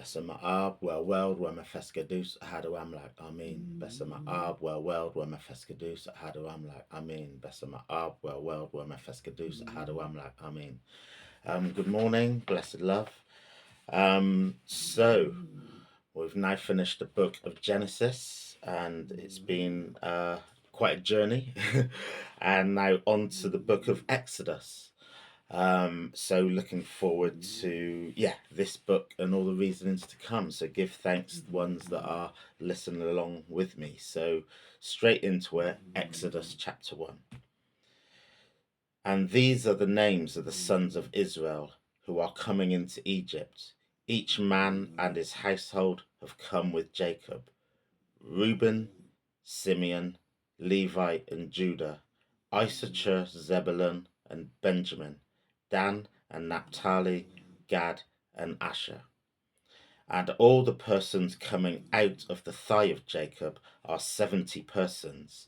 Besama Ab, well world, where my fescadus, Hadu Amlak, Amin. Besama Ab, well world, where my fescadus, Hadu Amlak, Amin. Besama Ab, well world, where my fescadus, Hadu Amlak, Amin. Good morning, blessed love. So we've now finished the book of Genesis, and it's been quite a journey. And now on to the book of Exodus. So looking forward to this book and all the reasonings to come. So give thanks to the ones that are listening along with me. So straight into it, Exodus chapter 1. And these are the names of the sons of Israel who are coming into Egypt. Each man and his household have come with Jacob: Reuben, Simeon, Levi, and Judah, Issachar, Zebulun, and Benjamin, Dan and Naphtali, Gad, and Asher. And all the persons coming out of the thigh of Jacob are 70 persons.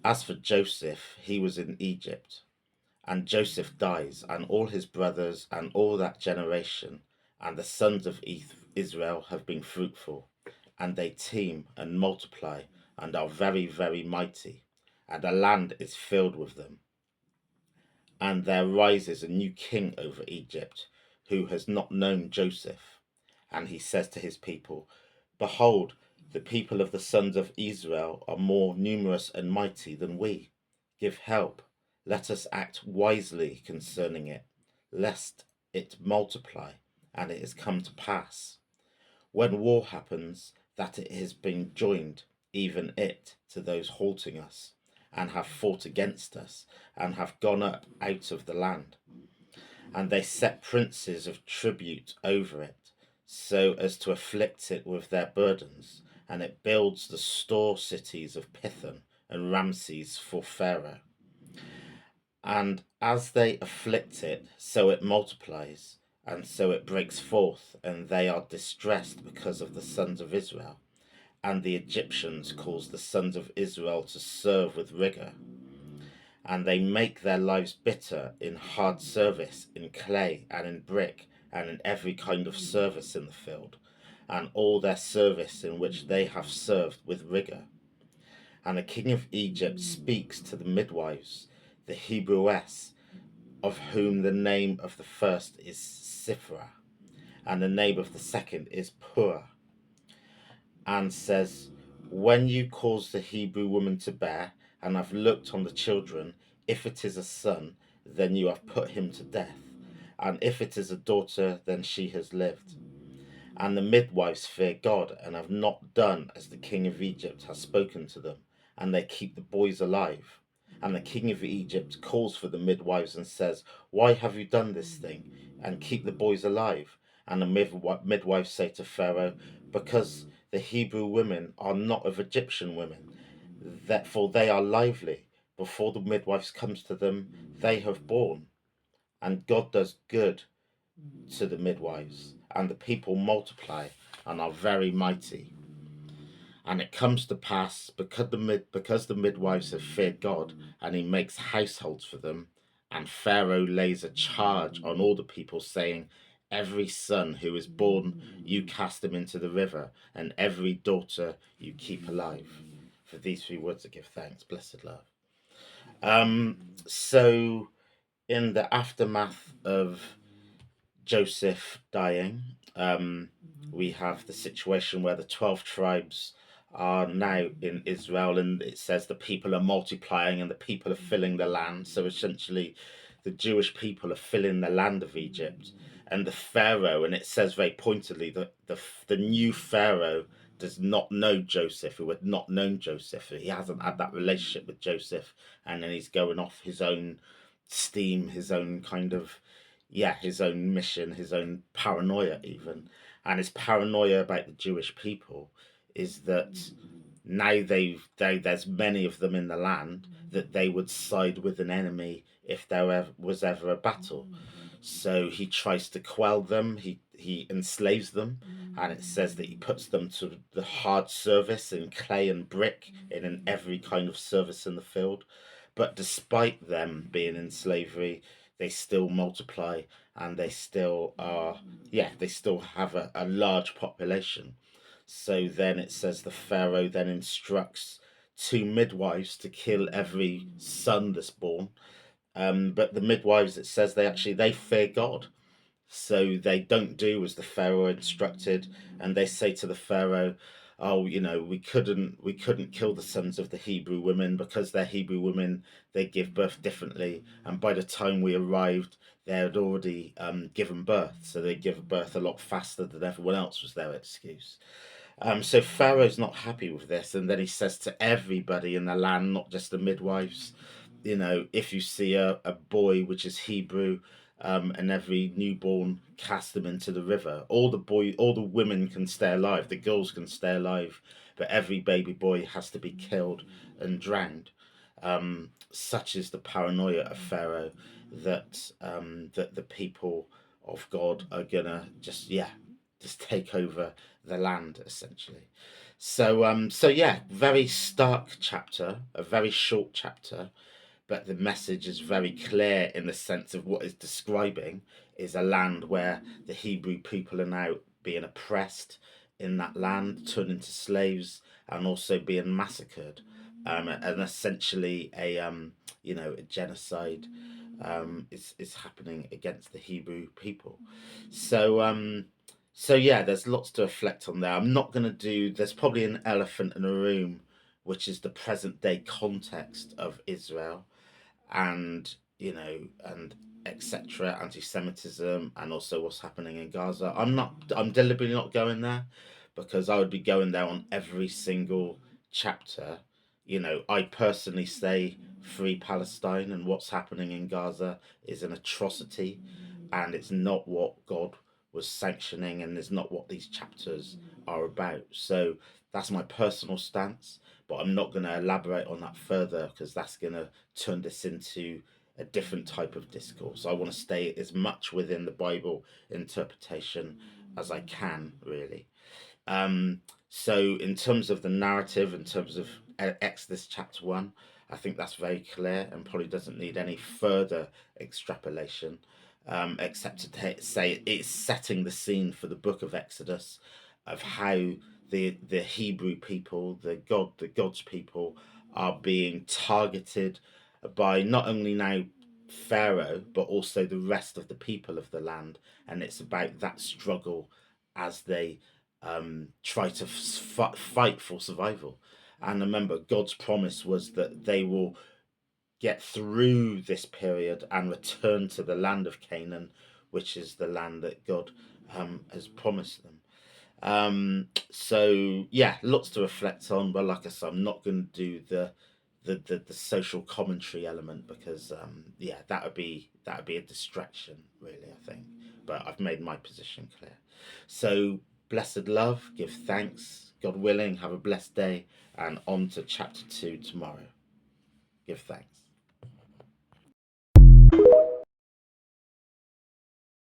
As for Joseph, he was in Egypt. And Joseph dies, and all his brothers, and all that generation, and the sons of Israel have been fruitful, and they teem and multiply, and are very, very mighty, and the land is filled with them. And there rises a new king over Egypt, who has not known Joseph. And he says to his people, Behold, the people of the sons of Israel are more numerous and mighty than we. Give help. Let us act wisely concerning it, lest it multiply. And it has come to pass, when war happens, that it has been joined, even it, to those halting us, and have fought against us, and have gone up out of the land. And they set princes of tribute over it, so as to afflict it with their burdens, and it builds the store cities of Pithom and Ramses for Pharaoh. And as they afflict it, so it multiplies, and so it breaks forth, and they are distressed because of the sons of Israel. And the Egyptians cause the sons of Israel to serve with rigor. And they make their lives bitter in hard service, in clay and in brick, and in every kind of service in the field, and all their service in which they have served with rigor. And the king of Egypt speaks to the midwives, the Hebrewess, of whom the name of the first is Siphrah, and the name of the second is Puah, and says, When you cause the Hebrew woman to bear, and have looked on the children, if it is a son, then you have put him to death, and if it is a daughter, then she has lived. And the midwives fear God, and have not done as the king of Egypt has spoken to them, and they keep the boys alive. And the king of Egypt calls for the midwives and says, Why have you done this thing, and keep the boys alive? And the midwives say to Pharaoh, Because the Hebrew women are not of Egyptian women, for they are lively. Before the midwives comes to them, they have borne. And God does good to the midwives, and the people multiply and are very mighty. And it comes to pass, because the midwives have feared God, and he makes households for them, and Pharaoh lays a charge on all the people, saying, Every son who is born you cast him into the river, and every daughter you keep alive. For these three words I give thanks, blessed love. So in the aftermath of Joseph dying, we have the situation where the 12 tribes are now in Israel, and it says the people are multiplying and the people are filling the land. So essentially, the Jewish people are filling the land of Egypt, and the Pharaoh, and it says very pointedly that the new Pharaoh does not know Joseph, who had not known Joseph. He hasn't had that relationship with Joseph, and then he's going off his own steam, his own kind of his own mission, his own paranoia even. And his paranoia about the Jewish people is that now there's many of them in the land, that they would side with an enemy if there was ever a battle. So he tries to quell them, he enslaves them, and it says that he puts them to the hard service in clay and brick, and in every kind of service in the field. But despite them being in slavery, they still multiply, and they still are, yeah, they still have a large population. So then it says the Pharaoh then instructs two midwives to kill every son that's born. But the midwives, it says they fear God, so they don't do as the Pharaoh instructed, and they say to the Pharaoh, "Oh, we couldn't kill the sons of the Hebrew women because they're Hebrew women. They give birth differently, and by the time we arrived, they had already given birth, so they give birth a lot faster than everyone else," was their excuse. So Pharaoh's not happy with this, and then he says to everybody in the land, not just the midwives, if you see a boy which is Hebrew, and every newborn, cast them into the river. All the women can stay alive, the girls can stay alive, but every baby boy has to be killed and drowned. Such is the paranoia of Pharaoh that the people of God are gonna just take over the land essentially. So yeah, very stark chapter, a very short chapter, but the message is very clear in the sense of what it's describing is a land where the Hebrew people are now being oppressed in that land, turned into slaves, and also being massacred, and essentially a genocide is happening against the Hebrew people. So yeah, there's lots to reflect on there. I'm not going to do. There's probably an elephant in a room, which is the present day context of Israel, and and etc. Anti-Semitism, and also what's happening in Gaza. I'm deliberately not going there because I would be going there on every single chapter. I personally say free Palestine, and what's happening in Gaza is an atrocity, and it's not what God was sanctioning, and is not what these chapters are about. So that's my personal stance, but I'm not going to elaborate on that further because that's going to turn this into a different type of discourse. I want to stay as much within the Bible interpretation as I can, really. Um, so, in terms of the narrative, in terms of Exodus chapter 1, I think that's very clear and probably doesn't need any further extrapolation, except to say it's setting the scene for the book of Exodus, of how the Hebrew people, the God's people, are being targeted by not only now Pharaoh but also the rest of the people of the land, and it's about that struggle as they try to fight for survival. And remember, God's promise was that they will get through this period and return to the land of Canaan, which is the land that God has promised them. So yeah, lots to reflect on. But like I said, I'm not going to do the social commentary element because yeah, that would be a distraction, really, I think. But I've made my position clear. So blessed love, give thanks, God willing, have a blessed day, and on to chapter 2 tomorrow. Give thanks.